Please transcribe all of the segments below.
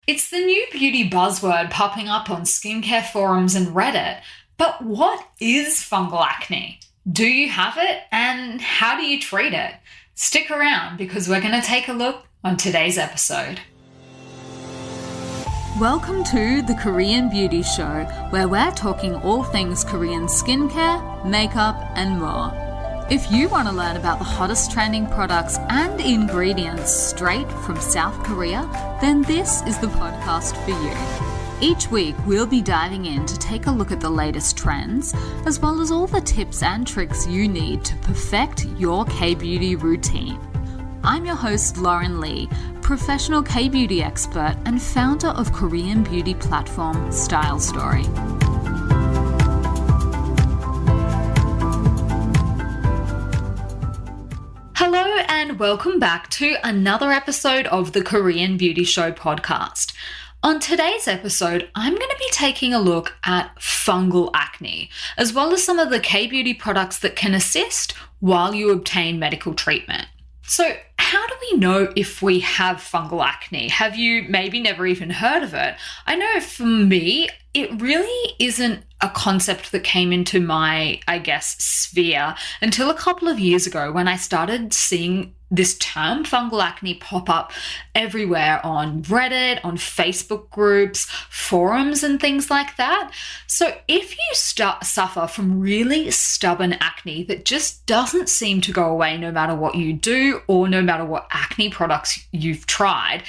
It's the new beauty buzzword popping up on skincare forums and Reddit. But what is fungal acne? Do you have it? And how do you treat it? Stick around because we're going to take a look on today's episode. Welcome to the Korean Beauty Show, where we're talking all things Korean skincare, makeup, and more. If you want to learn about the hottest trending products and ingredients straight from South Korea, then this is the podcast for you. Each week, we'll be diving in to take a look at the latest trends, as well as all the tips and tricks you need to perfect your K-beauty routine. I'm your host, Lauren Lee, professional K-beauty expert and founder of Korean beauty platform Style Story. Hello and welcome back to another episode of the Korean Beauty Show podcast. On today's episode, I'm going to be taking a look at fungal acne, as well as some of the K-beauty products that can assist while you obtain medical treatment. So how do we know if we have fungal acne? Have you maybe never even heard of it? I know for me, it really isn't a concept that came into my, sphere until a couple of years ago when I started seeing this term fungal acne pop up everywhere on Reddit, on Facebook groups, forums, and things like that. So if you suffer from really stubborn acne that just doesn't seem to go away no matter what you do or no matter what acne products you've tried,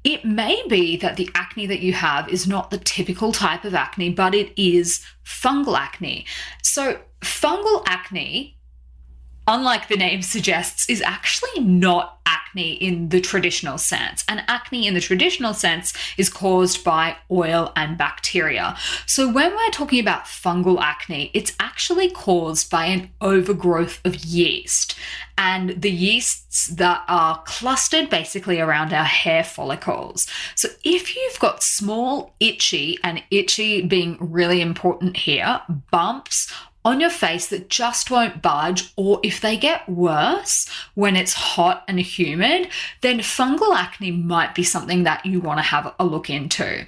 it may be that the acne that you have is not the typical type of acne, but it is fungal acne. So fungal acne, unlike the name suggests, is actually not acne in the traditional sense. And acne in the traditional sense is caused by oil and bacteria. So when we're talking about fungal acne, it's actually caused by an overgrowth of yeast. And the yeasts that are clustered basically around our hair follicles. So if you've got small itchy, and itchy being really important here, bumps on your face that just won't budge, or if they get worse when it's hot and humid, then fungal acne might be something that you want to have a look into.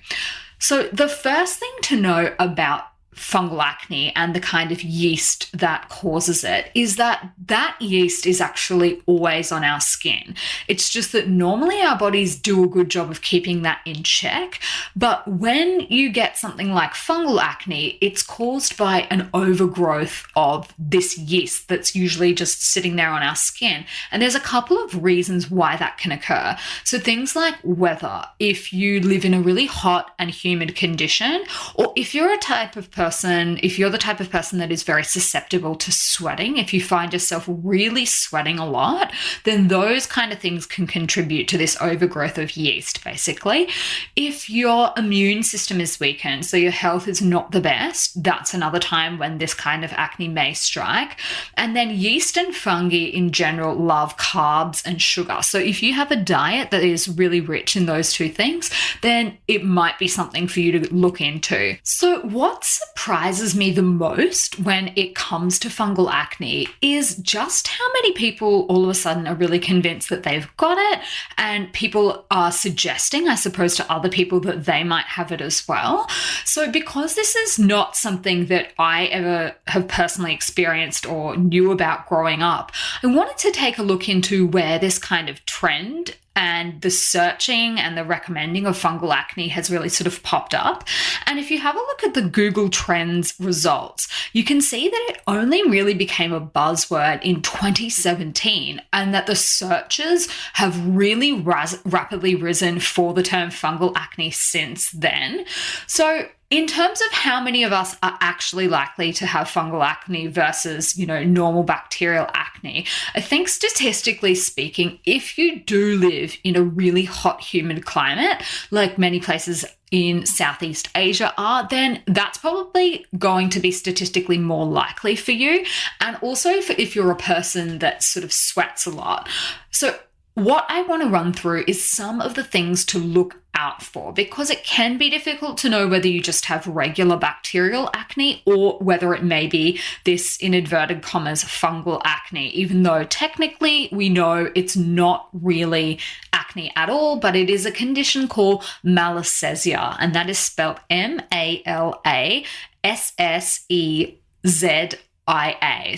So the first thing to know about fungal acne and the kind of yeast that causes it is that yeast is actually always on our skin. It's just that normally our bodies do a good job of keeping that in check. But when you get something like fungal acne, it's caused by an overgrowth of this yeast that's usually just sitting there on our skin. And there's a couple of reasons why that can occur. So things like weather, if you live in a really hot and humid condition, or if you're the type of person that is very susceptible to sweating, if you find yourself really sweating a lot, then those kind of things can contribute to this overgrowth of yeast, basically. If your immune system is weakened, so your health is not the best, that's another time when this kind of acne may strike. And then yeast and fungi in general love carbs and sugar. So if you have a diet that is really rich in those two things, then it might be something for you to look into. So what surprises me the most when it comes to fungal acne is just how many people all of a sudden are really convinced that they've got it, and people are suggesting, I suppose, to other people that they might have it as well. So because this is not something that I ever have personally experienced or knew about growing up, I wanted to take a look into where this kind of trend and the searching and the recommending of fungal acne has really sort of popped up. And if you have a look at the Google Trends results, you can see that it only really became a buzzword in 2017, and that the searches have really rapidly risen for the term fungal acne since then. So in terms of how many of us are actually likely to have fungal acne versus, normal bacterial acne, I think statistically speaking, if you do live in a really hot, humid climate, like many places in Southeast Asia are, then that's probably going to be statistically more likely for you. And also if you're a person that sort of sweats a lot. So what I want to run through is some of the things to look out for, because it can be difficult to know whether you just have regular bacterial acne or whether it may be this, in inverted commas, fungal acne, even though technically we know it's not really acne at all, but it is a condition called malassezia, and that is spelled Malassezia.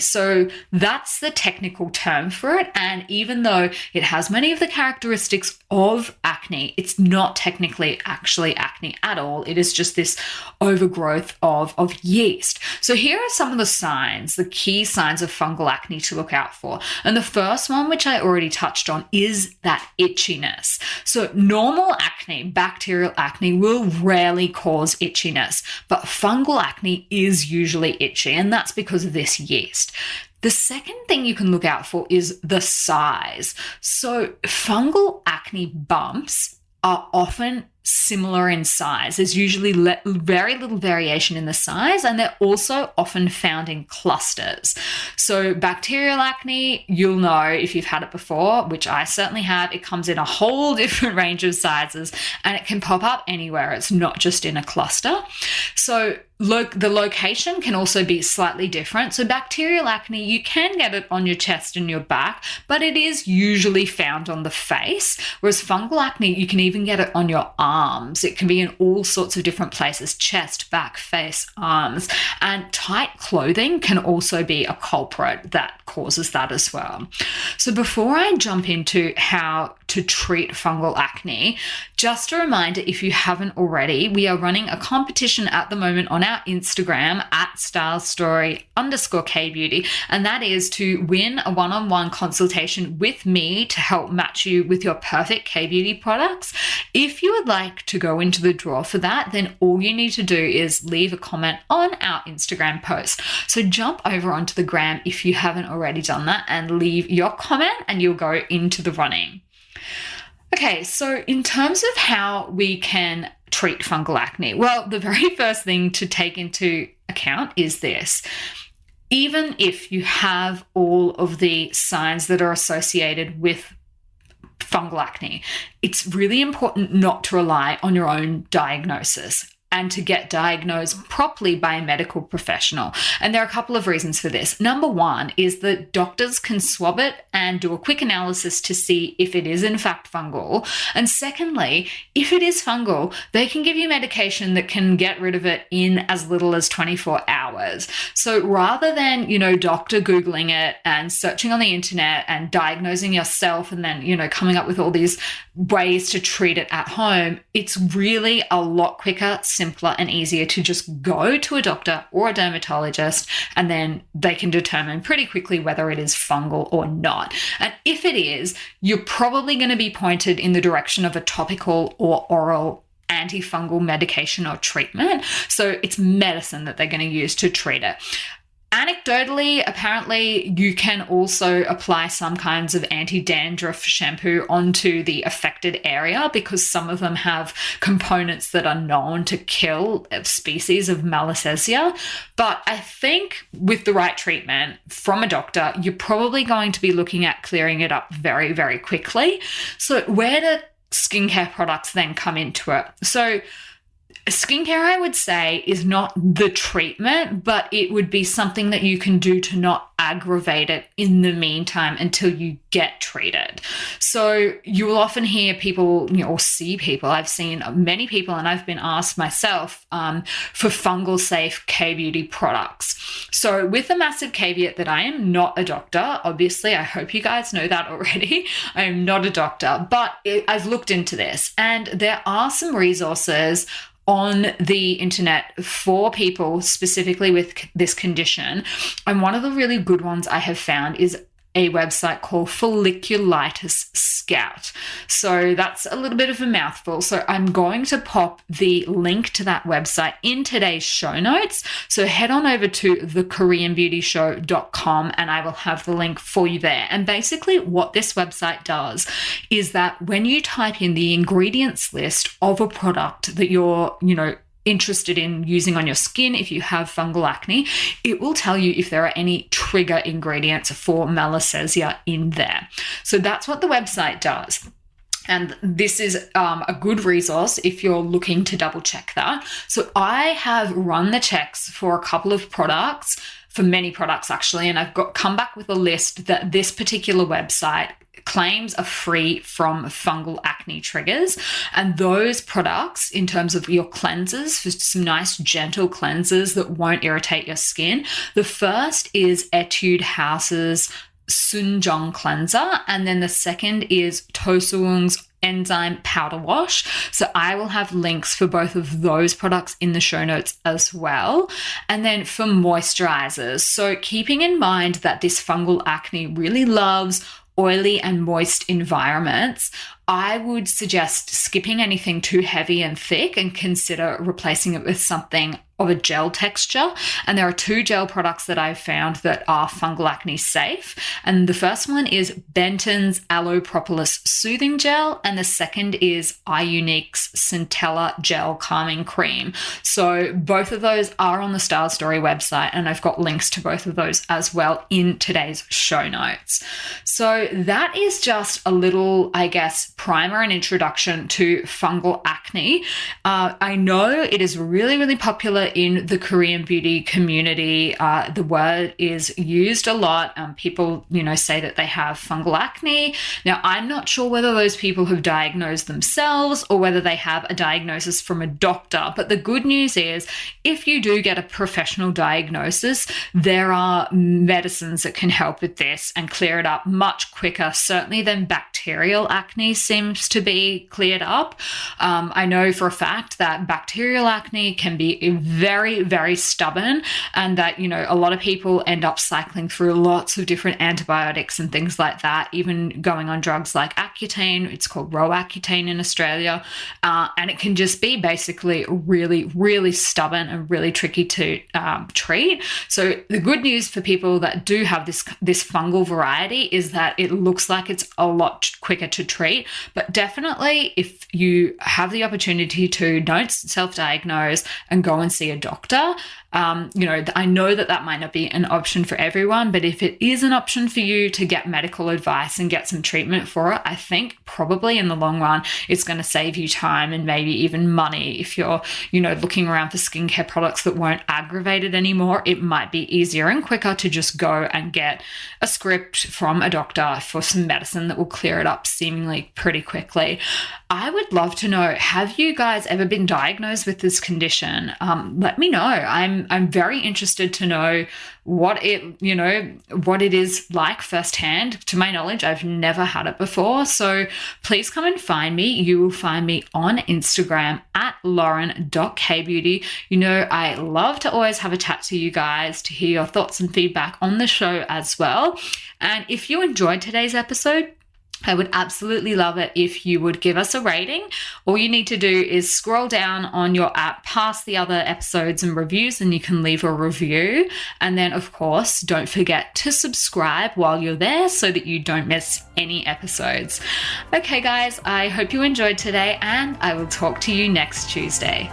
So that's the technical term for it. And even though it has many of the characteristics of acne, it's not technically actually acne at all. It is just this overgrowth of yeast. So here are some of the signs, the key signs of fungal acne to look out for. And the first one, which I already touched on, is that itchiness. So normal acne, bacterial acne, will rarely cause itchiness, but fungal acne is usually itchy, and that's because of this yeast. The second thing you can look out for is the size. So fungal acne bumps are often similar in size. There's usually very little variation in the size, and they're also often found in clusters. So bacterial acne, you'll know if you've had it before, which I certainly have, it comes in a whole different range of sizes, and it can pop up anywhere. It's not just in a cluster. So the location can also be slightly different. So bacterial acne, you can get it on your chest and your back, but it is usually found on the face, whereas fungal acne, you can even get it on your arms. It can be in all sorts of different places: chest, back, face, arms. And tight clothing can also be a culprit that causes that as well. So before I jump into how to treat fungal acne, just a reminder, if you haven't already, we are running a competition at the moment on our Instagram at @stylesstory_kbeauty, and that is to win a one-on-one consultation with me to help match you with your perfect K-beauty products. If you would like to go into the draw for that, then all you need to do is leave a comment on our Instagram post. So jump over onto the gram if you haven't already done that and leave your comment, and you'll go into the running. Okay, so in terms of how we can treat fungal acne, well, the very first thing to take into account is this. Even if you have all of the signs that are associated with fungal acne, it's really important not to rely on your own diagnosis and to get diagnosed properly by a medical professional. And there are a couple of reasons for this. Number one is that doctors can swab it and do a quick analysis to see if it is in fact fungal. And secondly, if it is fungal, they can give you medication that can get rid of it in as little as 24 hours. So rather than, doctor Googling it and searching on the internet and diagnosing yourself and then, coming up with all these ways to treat it at home, it's really a lot quicker, simpler and easier to just go to a doctor or a dermatologist, and then they can determine pretty quickly whether it is fungal or not. And if it is, you're probably going to be pointed in the direction of a topical or oral antifungal medication or treatment. So it's medicine that they're going to use to treat it. Anecdotally, apparently, you can also apply some kinds of anti-dandruff shampoo onto the affected area because some of them have components that are known to kill a species of malassezia. But I think with the right treatment from a doctor, you're probably going to be looking at clearing it up very, very quickly. So where do skincare products then come into it? So skincare, I would say, is not the treatment, but it would be something that you can do to not aggravate it in the meantime until you get treated. So you will often hear people, or see people, I've seen many people, and I've been asked myself for fungal safe K-beauty products. So with a massive caveat that I am not a doctor, obviously, I hope you guys know that already. I am not a doctor, but I've looked into this, and there are some resources on the internet for people specifically with this condition. And one of the really good ones I have found is a website called Folliculitis Scout. So that's a little bit of a mouthful. So I'm going to pop the link to that website in today's show notes. So head on over to thekoreanbeautyshow.com and I will have the link for you there. And basically what this website does is that when you type in the ingredients list of a product that you're, interested in using on your skin if you have fungal acne, it will tell you if there are any trigger ingredients for malassezia in there. So that's what the website does. And this is a good resource if you're looking to double check that. So I have run the checks for a couple of products, for many products actually, and I've come back with a list that this particular website claims are free from fungal acne triggers. And those products, in terms of your cleansers, for some nice gentle cleansers that won't irritate your skin, the first is Etude House's Sunjong cleanser, and then the second is Tosuung's enzyme powder wash. So I will have links for both of those products in the show notes as well. And then for moisturizers, so keeping in mind that this fungal acne really loves oily and moist environments, I would suggest skipping anything too heavy and thick and consider replacing it with something of a gel texture. And there are 2 gel products that I've found that are fungal acne safe. And the first one is Benton's Aloe Propolis Soothing Gel, and the second is iUnique's Centella Gel Calming Cream. So both of those are on the Style Story website, and I've got links to both of those as well in today's show notes. So that is just a little, I guess, primer and introduction to fungal acne. I know it is really, really popular in the Korean beauty community. The word is used a lot. People, say that they have fungal acne. Now, I'm not sure whether those people have diagnosed themselves or whether they have a diagnosis from a doctor. But the good news is, if you do get a professional diagnosis, there are medicines that can help with this and clear it up much quicker, certainly than bacterial acne seems to be cleared up. I know for a fact that bacterial acne can be very, very stubborn, and that, a lot of people end up cycling through lots of different antibiotics and things like that, even going on drugs like Accutane. It's called Roaccutane in Australia. And it can just be basically really, really stubborn and really tricky to treat. So the good news for people that do have this fungal variety is that it looks like it's a lot quicker to treat. But definitely, if you have the opportunity to, don't self-diagnose and go and see a doctor. I know that might not be an option for everyone, but if it is an option for you to get medical advice and get some treatment for it, I think probably in the long run, it's going to save you time and maybe even money. If you're, looking around for skincare products that won't aggravate it anymore, it might be easier and quicker to just go and get a script from a doctor for some medicine that will clear it up seemingly pretty quickly. I would love to know, have you guys ever been diagnosed with this condition? Let me know. I'm very interested to know what it is like firsthand. To my knowledge, I've never had it before. So please come and find me. You will find me on Instagram at lauren.kbeauty. I love to always have a chat to you guys, to hear your thoughts and feedback on the show as well. And if you enjoyed today's episode, I would absolutely love it if you would give us a rating. All you need to do is scroll down on your app past the other episodes and reviews, and you can leave a review. And then, of course, don't forget to subscribe while you're there so that you don't miss any episodes. Okay, guys, I hope you enjoyed today, and I will talk to you next Tuesday.